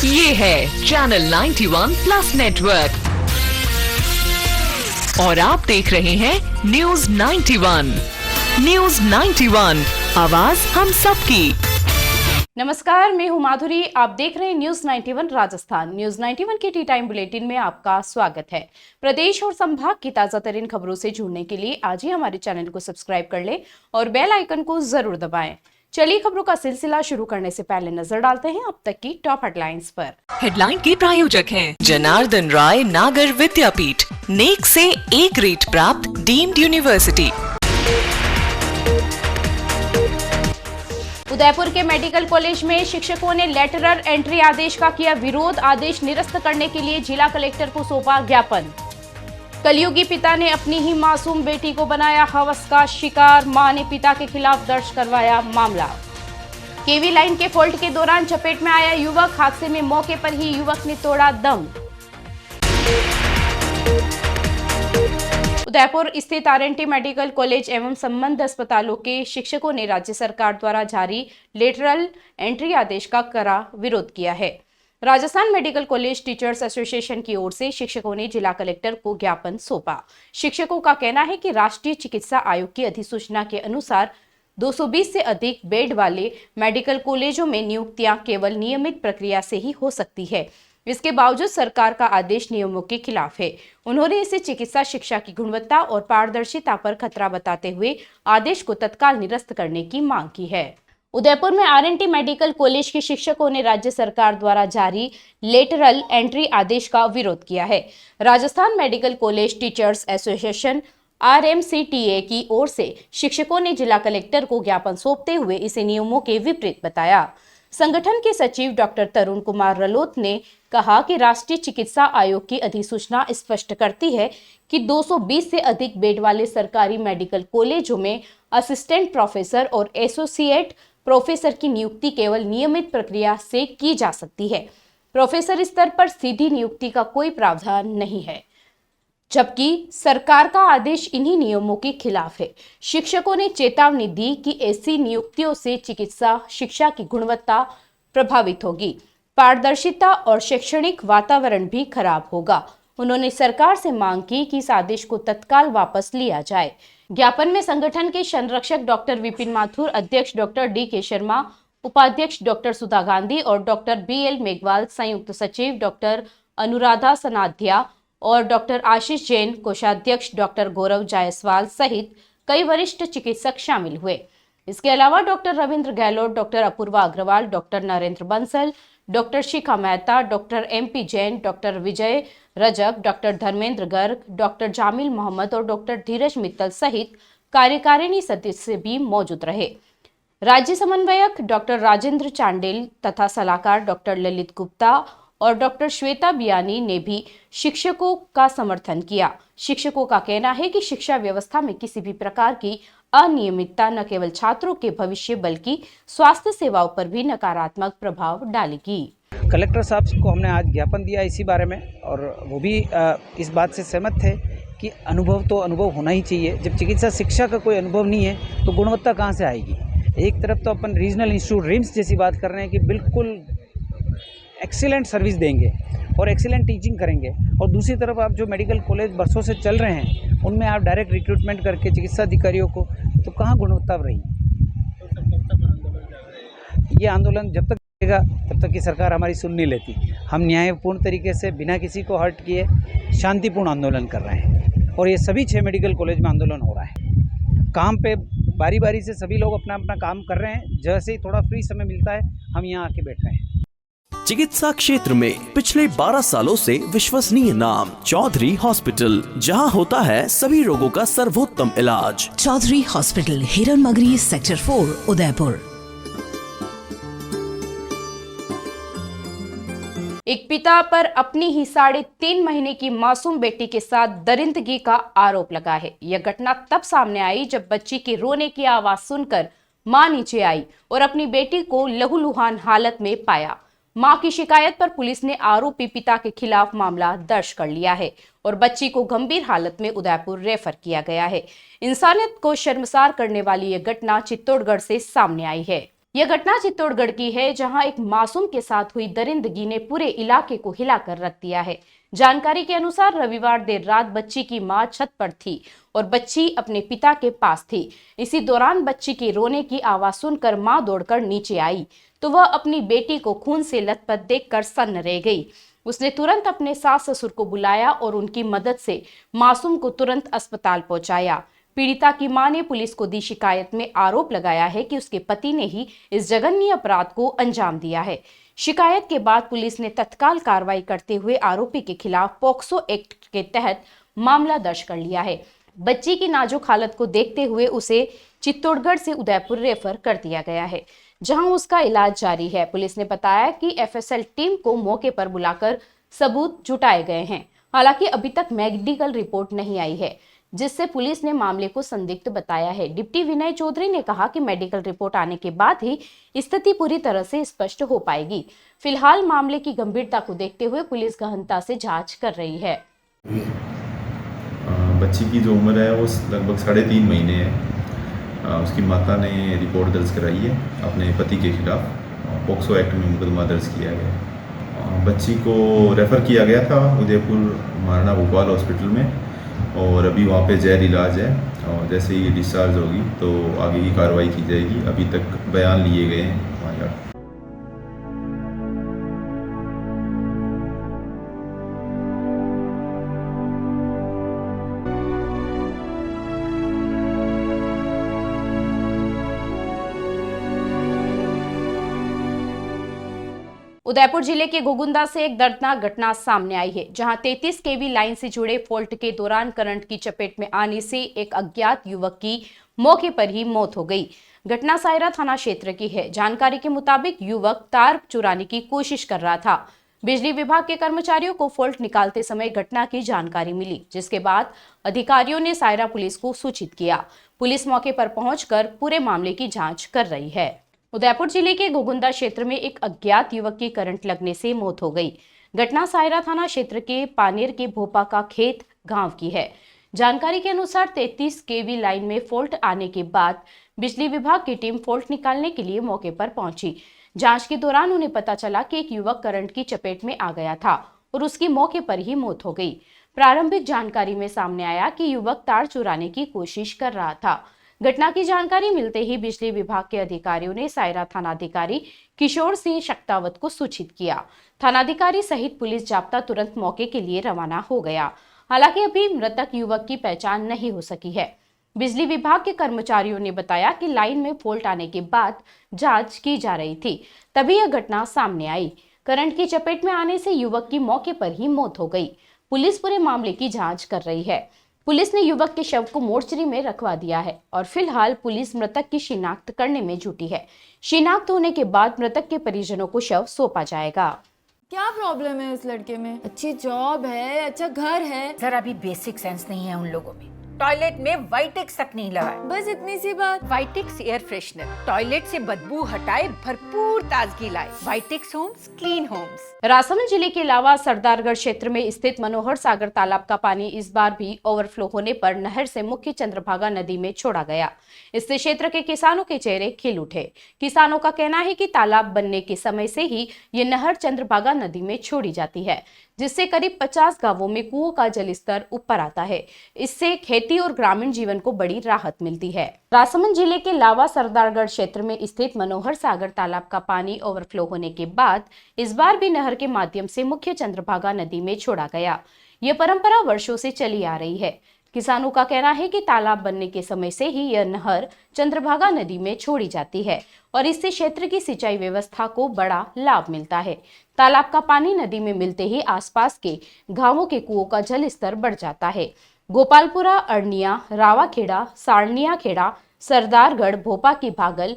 ये है channel 91 plus network और आप देख रहे हैं न्यूज 91। न्यूज 91, आवाज हम सबकी। नमस्कार, मैं हूं माधुरी। आप देख रहे हैं न्यूज 91 राजस्थान। न्यूज 91 के टी टाइम बुलेटिन में आपका स्वागत है। प्रदेश और संभाग की ताजा तरीन खबरों से जुड़ने के लिए आज ही हमारे चैनल को सब्सक्राइब कर लें और बेल आइकन को जरूर दबाएं। चलिए खबरों का सिलसिला शुरू करने से पहले नजर डालते हैं अब तक की टॉप हेडलाइंस पर। हेडलाइन के प्रायोजक हैं जनार्दन राय नागर विद्यापीठ, नेक से ए ग्रेड प्राप्त डीम्ड यूनिवर्सिटी। उदयपुर के मेडिकल कॉलेज में शिक्षकों ने लेटरल एंट्री आदेश का किया विरोध। आदेश निरस्त करने के लिए जिला कलेक्टर को सौंपा ज्ञापन। कलयुगी पिता ने अपनी ही मासूम बेटी को बनाया हवस का शिकार। मां ने पिता के खिलाफ दर्ज करवाया मामला। केवी लाइन के फॉल्ट के दौरान चपेट में आया युवक। हादसे में मौके पर ही युवक ने तोड़ा दम। उदयपुर स्थित आरएनटी मेडिकल कॉलेज एवं संबद्ध अस्पतालों के शिक्षकों ने राज्य सरकार द्वारा जारी लेटरल एंट्री आदेश का कड़ा विरोध किया है। Rajasthan medical college teachers association की ओर से शिक्षकों ने जिला कलेक्टर को ज्ञापन सौंपा। शिक्षकों का कहना है कि राष्ट्रीय चिकित्सा आयोग की अधिसूचना के अनुसार 220 से अधिक बेड वाले मेडिकल कॉलेजों में नियुक्तियां केवल नियमित प्रक्रिया से ही हो सकती है। इसके बावजूद सरकार का आदेश नियमों के खिलाफ है। उन्होंने इसे चिकित्सा शिक्षा की गुणवत्ता और पारदर्शिता पर खतरा बताते हुए आदेश को तत्काल निरस्त करने की मांग की है। उदयपुर में आरएनटी मेडिकल कॉलेज के शिक्षकों ने राज्य सरकार द्वारा जारी लेटरल एंट्री आदेश का विरोध किया है। Rajasthan medical college teachers association RMCTA की ओर से शिक्षकों ने जिला कलेक्टर को ज्ञापन सौंपते हुए इसे नियमों के विपरीत बताया। संगठन के सचिव डॉक्टर तरुण कुमार रलोत ने कहा कि राष्ट्रीय चिकित्सा आयोग की अधिसूचना स्पष्ट करती है कि 220 से अधिक बेड वाले सरकारी मेडिकल कॉलेजों में असिस्टेंट प्रोफेसर और एसोसिएट प्रोफेसर की नियुक्ति केवल नियमित प्रक्रिया से की जा सकती है। प्रोफेसर स्तर पर सीधी नियुक्ति का कोई प्रावधान नहीं है, जबकि सरकार का आदेश इन्हीं नियमों के खिलाफ है। शिक्षकों ने चेतावनी दी कि ऐसी नियुक्तियों से चिकित्सा शिक्षा की गुणवत्ता प्रभावित होगी, पारदर्शिता और शैक्षणिक वातावरण भी खराब होगा। उन्होंने सरकार से मांग की कि इस आदेश को तत्काल वापस लिया जाए। ज्ञापन में संगठन के संरक्षक डॉक्टर विपिन माथुर, अध्यक्ष डॉक्टर DK शर्मा, उपाध्यक्ष डॉक्टर सुधा गांधी और डॉक्टर BL मेघवाल, संयुक्त सचिव डॉक्टर अनुराधा सनाध्या और डॉक्टर आशीष जैन, कोषाध्यक्ष डॉक्टर गौरव जायसवाल सहित कई वरिष्ठ चिकित्सक शामिल हुए। इसके अलावा doctor Ravindra Gehlot, doctor Apoorva Agarwal, doctor Narendra Bansal, doctor Shikha Mehta, doctor MP Jain, doctor Vijay Rajak, doctor Dharmendra Garg, doctor Jamil Mohammad और डॉक्टर धीरज मित्तल सहित कार्यकारिणी सदस्य भी मौजूद रहे। राज्य समन्वयक डॉक्टर राजेंद्र चांडेल तथा सलाहकार डॉक्टर ललित गुप्ता और डॉक्टर श्वेता बियानी ने भी शिक्षकों का समर्थन किया। शिक्षकों का कहना है कि शिक्षा व्यवस्था में किसी भी प्रकार की अनियमितता न केवल छात्रों के भविष्य बल्कि स्वास्थ्य सेवाओं पर भी नकारात्मक प्रभाव डालेगी। कलेक्टर साहब को हमने आज ज्ञापन दिया इसी बारे में, और वो भी इस बात से सहमत थे कि अनुभव होना ही चाहिए। जब चिकित्सा शिक्षा का कोई अनुभव नहीं है तो गुणवत्ता कहाँ से आएगी। एक तरफ तो अपन रीजनल इंस्टीट्यूट RIMS जैसी बात कर रहे हैं कि बिल्कुल एक्सीलेंट सर्विस देंगे और एक्सीलेंट टीचिंग करेंगे, और दूसरी तरफ आप जो मेडिकल कॉलेज बरसों से चल रहे हैं उनमें आप डायरेक्ट रिक्रूटमेंट करके चिकित्सा अधिकारियों को, तो कहाँ गुणवत्ता रही। ये आंदोलन जब तक चलेगा तब तक की सरकार हमारी सुन नहीं लेती। हम न्यायपूर्ण तरीके से बिना किसी को हर्ट किए शांतिपूर्ण आंदोलन कर रहे हैं, और ये सभी 6 मेडिकल कॉलेज में आंदोलन हो रहा है। काम पे बारी बारी से सभी लोग अपना अपना काम कर रहे हैं। जैसे ही थोड़ा फ्री समय मिलता है हम यहाँ आके बैठ रहे हैं। चिकित्सा क्षेत्र में पिछले 12 सालों से विश्वसनीय नाम चौधरी हॉस्पिटल, जहां होता है सभी रोगों का सर्वोत्तम इलाज। चौधरी हॉस्पिटल, हिरन मगरी, सेक्टर 4, उदयपुर। एक पिता पर अपनी ही 3.5 महीने की मासूम बेटी के साथ दरिंदगी का आरोप लगा है। यह घटना तब सामने आई जब बच्ची के रोने की आवाज सुनकर मां नीचे आई और अपनी बेटी को लहूलुहान हालत में पाया। मां की शिकायत पर पुलिस ने आरोपी पिता के खिलाफ मामला दर्ज कर लिया है और बच्ची को गंभीर हालत में उदयपुर रेफर किया गया है। इंसानियत को शर्मसार करने वाली यह घटना चित्तौड़गढ़ से सामने आई है। यह घटना चित्तौड़गढ़ की है, जहां एक मासूम के साथ हुई दरिंदगी ने पूरे इलाके को हिलाकर रख दिया है। जानकारी के अनुसार रविवार देर रात बच्ची की मां छत पर थी और बच्ची अपने पिता के पास थी। इसी दौरान बच्ची के रोने की आवाज सुनकर मां दौड़कर नीचे आई तो वह अपनी बेटी को खून से लथपथ देखकर सन्न रह गई। उसने तुरंत अपने सास ससुर को बुलाया और उनकी मदद से मासूम को तुरंत अस्पताल पहुंचाया। पीड़िता की मां ने पुलिस को दी शिकायत में आरोप लगाया है कि उसके पति ने ही इस जघन्य अपराध को अंजाम दिया है। शिकायत के बाद पुलिस ने तत्काल कार्रवाई करते हुए आरोपी के खिलाफ पॉक्सो एक्ट के तहत मामला दर्ज कर लिया है। बच्ची की नाजुक हालत को देखते हुए उसे चित्तौड़गढ़ से उदयपुर रेफर कर दिया गया है, जहां उसका इलाज जारी है। पुलिस ने बताया कि एफएसएल टीम को मौके पर बुलाकर सबूत जुटाए गए हैं। हालांकि अभी तक मेडिकल रिपोर्ट नहीं आई है, जिससे पुलिस ने मामले को संदिग्ध बताया है। डिप्टी विनय चौधरी ने कहा कि मेडिकल रिपोर्ट आने के बाद ही स्थिति पूरी तरह से स्पष्ट हो पाएगी। फिलहाल मामले की गंभीरता को देखते हुए पुलिस गहनता से जांच कर रही है। बच्ची की जो उम्र है वो लगभग 3.5 महीने है। उसकी माता ने रिपोर्ट दर्ज कराई है अपने पति के खिलाफ। पॉक्सो एक्ट में मुकदमा दर्ज किया गया। बच्ची को रेफ़र किया गया था उदयपुर महाराणा भोपाल हॉस्पिटल में और अभी वहाँ पे जैर इलाज है और जैसे ही डिस्चार्ज होगी तो आगे की कार्रवाई की जाएगी। अभी तक बयान लिए गए हैं हमारे। उदयपुर जिले के घोगुंदा से एक दर्दनाक घटना सामने आई है, जहां 33 केवी लाइन से जुड़े फॉल्ट के दौरान करंट की चपेट में आने से एक अज्ञात युवक की मौके पर ही मौत हो गई। घटना सायरा थाना क्षेत्र की है। जानकारी के मुताबिक युवक तार चुराने की कोशिश कर रहा था। बिजली विभाग के कर्मचारियों को फॉल्ट निकालते समय घटना की जानकारी मिली, जिसके बाद अधिकारियों ने सायरा पुलिस को सूचित किया। पुलिस मौके पर पहुंचकर पूरे मामले की जाँच कर रही है। उदयपुर जिले के घोगुंदा क्षेत्र में एक अज्ञात युवक की करंट लगने से मौत हो गई। घटना सायरा थाना क्षेत्र के पानेर के भोपा का खेत गांव की है। जानकारी के अनुसार 33 केवी लाइन में फॉल्ट आने के बाद बिजली विभाग की टीम फॉल्ट निकालने के लिए मौके पर पहुंची। जांच के दौरान उन्हें पता चला कि एक युवक करंट की चपेट में आ गया था और उसकी मौके पर ही मौत हो गई। प्रारंभिक जानकारी में सामने आया कि युवक तार चुराने की कोशिश कर रहा था। घटना की जानकारी मिलते ही बिजली विभाग के अधिकारियों ने सायरा थानाधिकारी किशोर सिंह शक्तावत को सूचित किया। थानाधिकारी सहित पुलिस जाब्ता तुरंत मौके के लिए रवाना हो गया। हालांकि अभी मृतक युवक की पहचान नहीं हो सकी है। बिजली विभाग के कर्मचारियों ने बताया कि लाइन में फॉल्ट आने के बाद जांच की जा रही थी, तभी यह घटना सामने आई। करंट की चपेट में आने से युवक की मौके पर ही मौत हो गई। पुलिस पूरे मामले की जाँच कर रही है। पुलिस ने युवक के शव को मोर्चरी में रखवा दिया है और फिलहाल पुलिस मृतक की शिनाख्त करने में जुटी है। शिनाख्त होने के बाद मृतक के परिजनों को शव सौंपा जाएगा। क्या प्रॉब्लम है इस लड़के में? अच्छी जॉब है, अच्छा घर है। सर अभी बेसिक सेंस नहीं है उन लोगों में। टॉयलेट में वाइटेक्स तक नहीं लगा। बस इतनी सी बात। वाइटेक्स एयर फ्रेशनर टॉयलेट से बदबू हटाए, भरपूर ताजगी लाए। वाइटेक्स होम्स, क्लीन होम्स। राजसमंद जिले के अलावा सरदारगढ़ क्षेत्र में स्थित मनोहर सागर तालाब का पानी इस बार भी ओवरफ्लो होने पर नहर से मुख्य चंद्रभागा नदी में छोड़ा गया। इससे क्षेत्र के किसानों के चेहरे खिल उठे। किसानों का कहना है कि तालाब बनने के समय से ही ये नहर चंद्रभागा नदी में छोड़ी जाती है, जिससे करीब 50 गांवों में कुओं का जलस्तर ऊपर आता है। इससे खेती और ग्रामीण जीवन को बड़ी राहत मिलती है। राजसमंद जिले के लावा सरदारगढ़ क्षेत्र में स्थित मनोहर सागर तालाब का पानी ओवरफ्लो होने के बाद इस बार भी नहर के माध्यम से मुख्य चंद्रभागा नदी में छोड़ा गया। यह परंपरा वर्षों से चली आ रही है। किसानों का कहना है कि तालाब बनने के समय से ही यह नहर चंद्रभागा नदी में छोड़ी जाती है और इससे क्षेत्र की सिंचाई व्यवस्था को बड़ा लाभ मिलता है। तालाब का पानी नदी में मिलते ही आसपास के गांवों के कुओं का जल स्तर बढ़ जाता है। गोपालपुरा, अरनिया, रावाखेड़ा, सारनिया खेड़ा, सरदारगढ़, भोपा की भागल,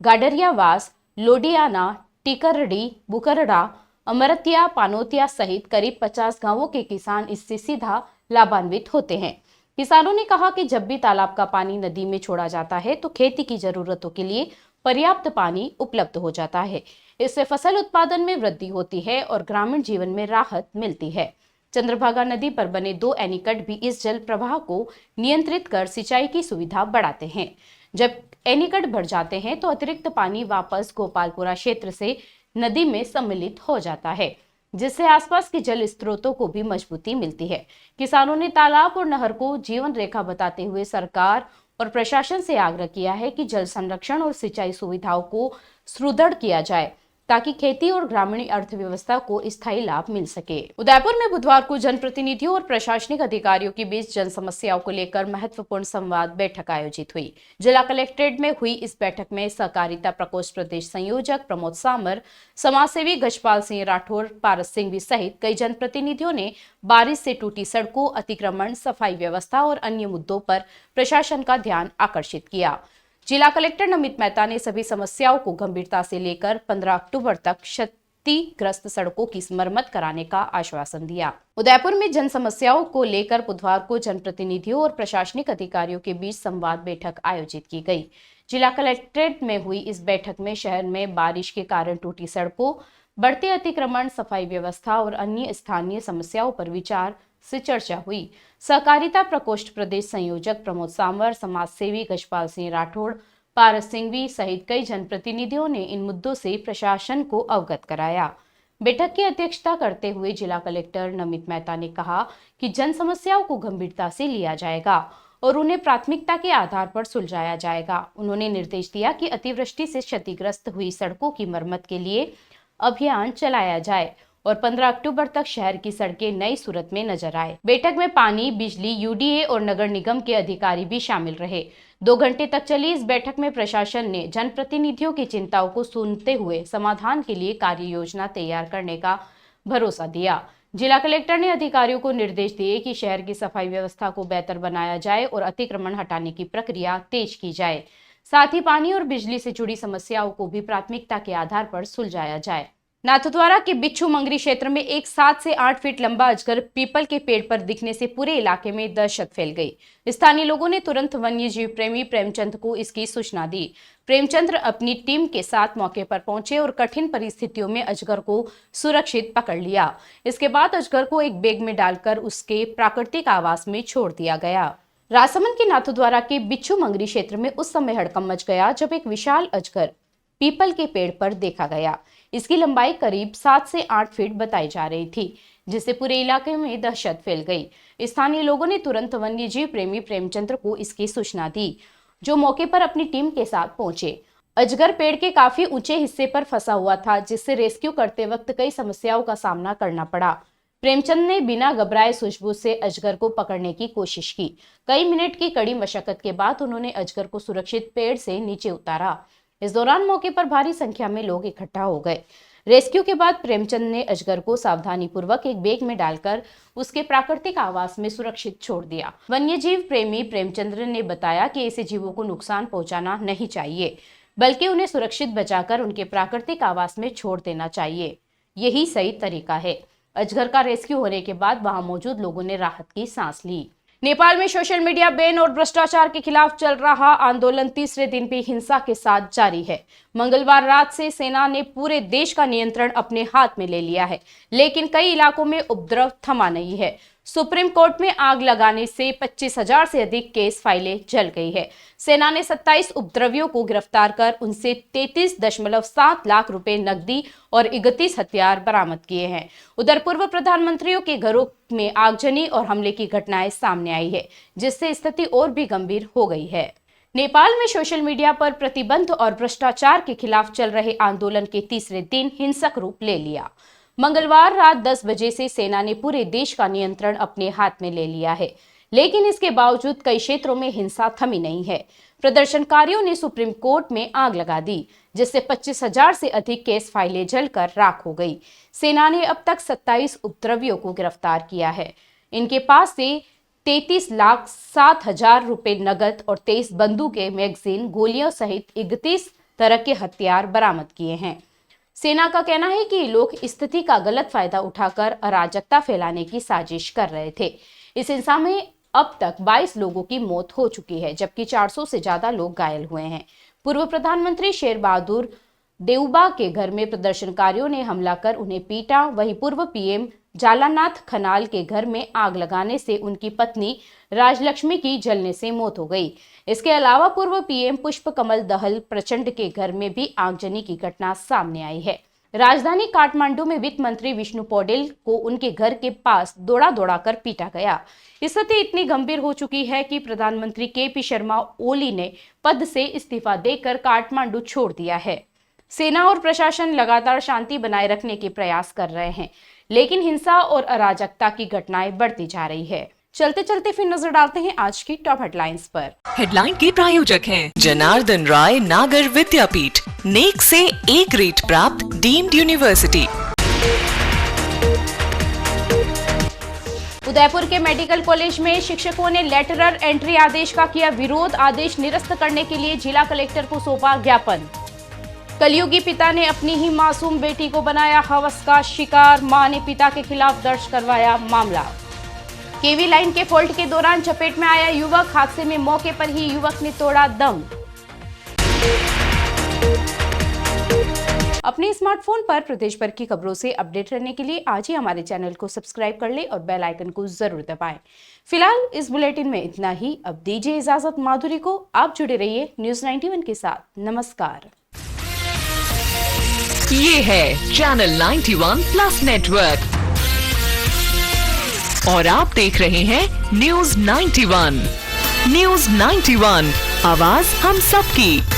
गाडरियावास, लोडियाना, टिकरडी, बुकरड़ा, अमरतिया, पानोतिया सहित करीब 50 गांवों के किसान इससे सीधा लाभान्वित होते हैं। किसानों ने कहा कि जब भी तालाब का पानी नदी में छोड़ा जाता है तो खेती की जरूरतों के लिए पर्याप्त पानी उपलब्ध हो जाता है। इससे फसल उत्पादन में वृद्धि होती है और ग्रामीण जीवन में राहत मिलती है। चंद्रभागा नदी पर बने 2 एनीकट भी इस जल प्रवाह को नियंत्रित कर सिंचाई की सुविधा बढ़ाते हैं। जब एनीकट भर जाते हैं तो अतिरिक्त पानी वापस गोपालपुरा क्षेत्र से नदी में सम्मिलित हो जाता है, जिससे आसपास के जल स्रोतों को भी मजबूती मिलती है। किसानों ने तालाब और नहर को जीवन रेखा बताते हुए सरकार और प्रशासन से आग्रह किया है कि जल संरक्षण और सिंचाई सुविधाओं को सुदृढ़ किया जाए ताकि खेती और ग्रामीण अर्थव्यवस्था को स्थायी लाभ मिल सके। उदयपुर में बुधवार को जनप्रतिनिधियों और प्रशासनिक अधिकारियों के बीच जन समस्याओं को लेकर महत्वपूर्ण संवाद बैठक आयोजित हुई। जिला कलेक्ट्रेट में हुई इस बैठक में सहकारिता प्रकोष्ठ प्रदेश संयोजक प्रमोद सामर, समाजसेवी गजपाल सिंह राठौर, पारस सिंघवी सहित कई जनप्रतिनिधियों ने बारिश से टूटी सड़कों, अतिक्रमण, सफाई व्यवस्था और अन्य मुद्दों पर प्रशासन का ध्यान आकर्षित किया। जिला कलेक्टर नमित मेहता ने सभी समस्याओं को गंभीरता से लेकर 15 अक्टूबर तक क्षतिग्रस्त सड़कों की मरम्मत कराने का आश्वासन दिया। उदयपुर में जन समस्याओं को लेकर बुधवार को जनप्रतिनिधियों और प्रशासनिक अधिकारियों के बीच संवाद बैठक आयोजित की गई। जिला कलेक्ट्रेट में हुई इस बैठक में शहर में बारिश के कारण टूटी सड़कों, बढ़ते अतिक्रमण, सफाई व्यवस्था और अन्य स्थानीय समस्याओं पर विचार से चर्चा हुई। सहकारिता प्रकोष्ठ प्रदेश संयोजक प्रमोद सामर, समाजसेवी गजपाल सिंह राठौड़, पारस सिंघवी सहित कई जनप्रतिनिधियों ने इन मुद्दों से प्रशासन को अवगत कराया। बैठक की अध्यक्षता करते हुए जिला कलेक्टर नमित मेहता ने कहा कि जन समस्याओं को गंभीरता से लिया जाएगा और उन्हें प्राथमिकता के आधार पर सुलझाया जाएगा। उन्होंने निर्देश दिया कि अतिवृष्टि से क्षतिग्रस्त हुई सड़कों की मरम्मत के लिए अभियान चलाया जाए और 15 अक्टूबर तक शहर की सड़कें नई सूरत में नजर आए। बैठक में पानी, बिजली, यूडीए और नगर निगम के अधिकारी भी शामिल रहे। 2 घंटे तक चली इस बैठक में प्रशासन ने जनप्रतिनिधियों की चिंताओं को सुनते हुए समाधान के लिए कार्य योजना तैयार करने का भरोसा दिया। जिला कलेक्टर ने अधिकारियों को निर्देश दिए कि शहर की सफाई व्यवस्था को बेहतर बनाया जाए और अतिक्रमण हटाने की प्रक्रिया तेज की जाए। साथ ही पानी और बिजली से जुड़ी समस्याओं को भी प्राथमिकता के आधार पर सुलझाया जाए। नाथद्वारा के बिच्छू मंगरी क्षेत्र में एक 7 से 8 फीट लंबा अजगर पीपल के पेड़ पर दिखने से पूरे इलाके में दहशत फैल गई। स्थानीय लोगों ने तुरंत वन्य जीव प्रेमी प्रेमचंद को इसकी सूचना दी। प्रेमचंद अपनी टीम के साथ मौके पर पहुंचे और कठिन परिस्थितियों में अजगर को सुरक्षित पकड़ लिया। इसके बाद अजगर को एक बैग में डालकर उसके प्राकृतिक आवास में छोड़ दिया गया। राजसमंद के नाथद्वारा के बिच्छू मंगरी क्षेत्र में उस समय हड़कंप मच गया जब एक विशाल अजगर पीपल के पेड़ पर देखा गया। इसकी लंबाई करीब 7 से 8 फीट बताई जा रही थी, जिससे पूरे इलाके में दहशत फैल गई। स्थानीय लोगों ने तुरंत वन्य जीव प्रेमी प्रेमचंद्र को इसकी सूचना दी, जो मौके पर अपनी टीम के साथ पहुंचे। अजगर पेड़ के काफी ऊंचे हिस्से पर फंसा हुआ था, जिससे रेस्क्यू करते वक्त कई समस्याओं का सामना करना पड़ा। प्रेमचंद ने बिना घबराए सूझबूझ से अजगर को पकड़ने की कोशिश की। कई मिनट की कड़ी मशक्कत के बाद उन्होंने अजगर को सुरक्षित पेड़ से नीचे उतारा। इस दौरान मौके पर भारी संख्या में लोग इकट्ठा हो गए। रेस्क्यू के बाद प्रेमचंद ने अजगर को सावधानी पूर्वक एक बैग में डालकर उसके प्राकृतिक आवास में सुरक्षित छोड़ दिया। वन्यजीव प्रेमी प्रेमचंद्र ने बताया कि ऐसे जीवों को नुकसान पहुंचाना नहीं चाहिए, बल्कि उन्हें सुरक्षित बचाकर उनके प्राकृतिक आवास में छोड़ देना चाहिए। यही सही तरीका है। अजगर का रेस्क्यू होने के बाद वहां मौजूद लोगों ने राहत की सांस ली। नेपाल में सोशल मीडिया बैन और भ्रष्टाचार के खिलाफ चल रहा आंदोलन तीसरे दिन भी हिंसा के साथ जारी है। मंगलवार रात से सेना ने पूरे देश का नियंत्रण अपने हाथ में ले लिया है, लेकिन कई इलाकों में उपद्रव थमा नहीं है। सुप्रीम कोर्ट में आग लगाने से 25,000 से अधिक केस फाइलें जल गई है। सेना ने 27 उपद्रवियों को गिरफ्तार कर उनसे 33.7 लाख रुपए नकदी और 31 हथियार बरामद किए हैं। उधर पूर्व प्रधानमंत्रियों के घरों में आगजनी और हमले की घटनाएं सामने आई है, जिससे स्थिति और भी गंभीर हो गई है। नेपाल में सोशल मीडिया पर प्रतिबंध और भ्रष्टाचार के खिलाफ चल रहे आंदोलन के तीसरे दिन हिंसक रूप ले लिया। मंगलवार रात 10 बजे से सेना ने पूरे देश का नियंत्रण अपने हाथ में ले लिया है, लेकिन इसके बावजूद कई क्षेत्रों में हिंसा थमी नहीं है। प्रदर्शनकारियों ने सुप्रीम कोर्ट में आग लगा दी, जिससे 25,000 से अधिक केस फाइलें जलकर राख हो गई। सेना ने अब तक 27 उपद्रवियों को गिरफ्तार किया है। इनके पास से 33,07,000 रुपए नगद और 23 बंदूकें, मैगजीन, गोलियों सहित 31 तरह के हथियार बरामद किए हैं। सेना का कहना है कि लोग स्थिति का गलत फायदा उठाकर अराजकता फैलाने की साजिश कर रहे थे। इस हिंसा में अब तक 22 लोगों की मौत हो चुकी है, जबकि 400 से ज्यादा लोग घायल हुए हैं। पूर्व प्रधानमंत्री शेर बहादुर देउबा के घर में प्रदर्शनकारियों ने हमला कर उन्हें पीटा। वहीं पूर्व पीएम जालानाथ खनाल के घर में आग लगाने से उनकी पत्नी राजलक्ष्मी की जलने से मौत हो गई। इसके अलावा पूर्व पीएम पुष्प कमल दहल प्रचंड के घर में भी आगजनी की घटना सामने आई है। राजधानी काठमांडू में वित्त मंत्री विष्णु पौडेल को उनके घर के पास दौड़ा दौड़ा कर पीटा गया। स्थिति इतनी गंभीर हो चुकी है कि प्रधानमंत्री केपी शर्मा ओली ने पद से इस्तीफा देकर काठमांडू छोड़ दिया है। सेना और प्रशासन लगातार शांति बनाए रखने के प्रयास कर रहे हैं, लेकिन हिंसा और अराजकता की घटनाएं बढ़ती जा रही है। चलते चलते फिर नजर डालते हैं आज की टॉप हेडलाइंस पर। हेडलाइन के प्रायोजक हैं जनार्दन राय नागर विद्यापीठ, नेक से ए ग्रेड प्राप्त डीम्ड यूनिवर्सिटी। उदयपुर के मेडिकल कॉलेज में शिक्षकों ने लेटरल एंट्री आदेश का किया विरोध। आदेश निरस्त करने के लिए जिला कलेक्टर को सौंपा ज्ञापन। कलयुगी पिता ने अपनी ही मासूम बेटी को बनाया हवस का शिकार। मां ने पिता के खिलाफ दर्ज करवाया मामला। केवी लाइन के फॉल्ट के दौरान चपेट में आया युवक, हादसे में मौके पर ही युवक ने तोड़ा दम। अपने स्मार्टफोन पर प्रदेश भर की खबरों से अपडेट रहने के लिए आज ही हमारे चैनल को सब्सक्राइब कर ले और बेल आइकन को जरूर दबाएं। फिलहाल इस बुलेटिन में इतना ही। अब दीजिए इजाजत माधुरी को। आप जुड़े रहिए न्यूज़ 91 के साथ। नमस्कार। ये है चैनल 91 प्लस नेटवर्क और आप देख रहे हैं न्यूज़ 91। न्यूज़ 91, आवाज हम सबकी।